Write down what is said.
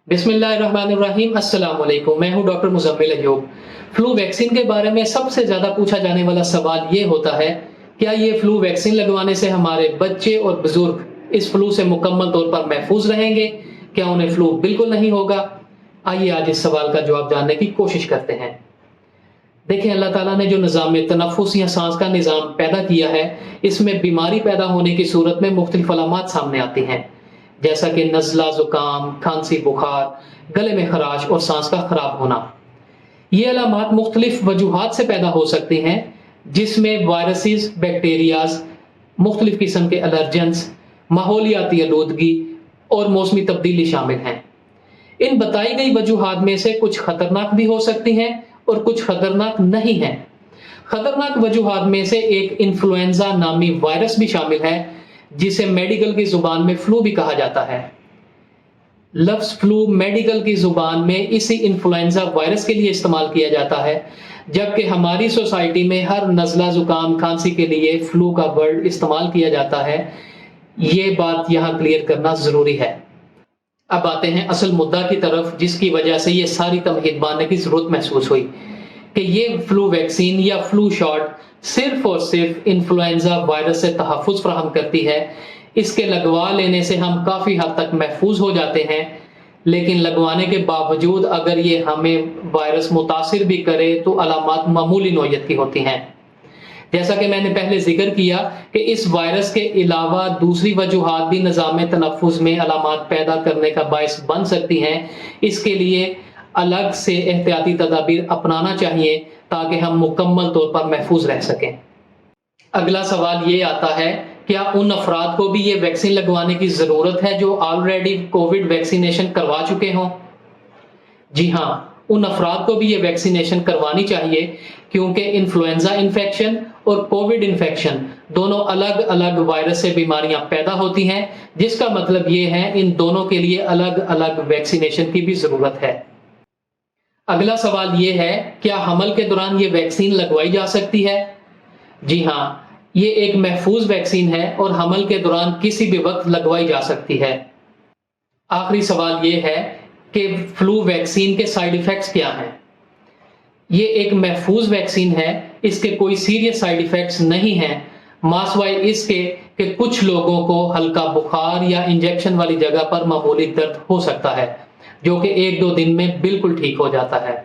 बिस्मिल्लाहिर्रहमानिर्रहीम। अस्सलाम वालेकुम। मैं हूं डॉक्टर मुज़म्मिल अय्यूब। फ्लू वैक्सीन के बारे में सबसे ज़्यादा पूछा जाने वाला सवाल ये होता है, क्या ये फ्लू वैक्सीन लगवाने से हमारे बच्चे और बुजुर्ग इस फ्लू से मुकम्मल तौर पर महफूज रहेंगे? क्या उन्हें फ्लू बिल्कुल नहीं होगा? आइए आज इस सवाल का जवाब जानने की कोशिश करते हैं। देखिए, अल्लाह ताला ने जो निज़ाम तनफ़ुस या सांस का निज़ाम पैदा किया है, इसमें बीमारी पैदा होने की सूरत में मुख्तलिफ अलामात सामने आती हैं, जैसा कि नज़ला, ज़ुकाम, खांसी, बुखार, गले में खराश और सांस का खराब होना। ये अलामात मुख्तलिफ वजूहात से पैदा हो सकती हैं, जिसमें वायरसेस, बैक्टीरियाज, मुख्तलिफ किस्म के एलर्जेंस, माहौलियाती आलूदगी और मौसमी तब्दीली शामिल हैं। इन बताई गई वजूहात में से कुछ खतरनाक भी हो सकती हैं और कुछ खतरनाक नहीं हैं। खतरनाक वजूहात में से एक इन्फ्लुएंजा नामी वायरस भी शामिल है, जिसे मेडिकल की जुबान में फ्लू भी कहा जाता है। लफ्ज फ्लू मेडिकल की जुबान में इसी इन्फ्लुएंजा वायरस के लिए इस्तेमाल किया जाता है, जबकि हमारी सोसाइटी में हर नज़ला, जुकाम, खांसी के लिए फ्लू का वर्ड इस्तेमाल किया जाता है। ये बात यहाँ क्लियर करना जरूरी है। अब आते हैं असल मुद्दा की तरफ, जिसकी वजह से ये सारी तमहीद बांधने की जरूरत महसूस हुई कि ये फ्लू वैक्सीन या फ्लू शॉट सिर्फ और सिर्फ इन्फ्लुएंजा वायरस से तहफ़्फ़ुज़ फराहम करती है। इसके लगवा लेने से हम काफ़ी हद तक महफूज हो जाते हैं, लेकिन लगवाने के बावजूद अगर ये हमें वायरस मुतासिर भी करे तो अलामात मामूली नौयत की होती हैं। जैसा कि मैंने पहले जिक्र किया कि इस वायरस के अलावा दूसरी वजूहात भी निज़ाम तनफ़्फ़ुज़ में अलामात पैदा करने का बायस बन सकती हैं। इसके लिए अलग से एहतियाती तदाबीर अपनाना चाहिए ताकि हम मुकम्मल तौर पर महफूज रह सकें। अगला सवाल ये आता है, क्या उन अफराद को भी ये वैक्सीन लगवाने की ज़रूरत है जो ऑलरेडी कोविड वैक्सीनेशन करवा चुके हों? जी हाँ, उन अफराद को भी ये वैक्सीनेशन करवानी चाहिए, क्योंकि इन्फ्लुएंजा इन्फेक्शन और कोविड इन्फेक्शन दोनों अलग अलग वायरस से बीमारियां पैदा होती हैं, जिसका मतलब ये है इन दोनों के लिए अलग अलग वैक्सीनेशन की भी ज़रूरत है। अगला सवाल ये है, क्या हमल के दौरान ये वैक्सीन लगवाई जा सकती है? जी हाँ, ये एक महफूज वैक्सीन है और हमल के दौरान किसी भी वक्त लगवाई जा सकती है। आखिरी सवाल ये है कि फ्लू वैक्सीन के साइड इफ़ेक्ट्स क्या हैं? ये एक महफूज वैक्सीन है, इसके कोई सीरियस साइड इफ़ेक्ट्स नहीं हैं, मासवाए इसके कि कुछ लोगों को हल्का बुखार या इंजेक्शन वाली जगह पर मामूली दर्द हो सकता है, जो कि 1-2 दिन में बिल्कुल ठीक हो जाता है।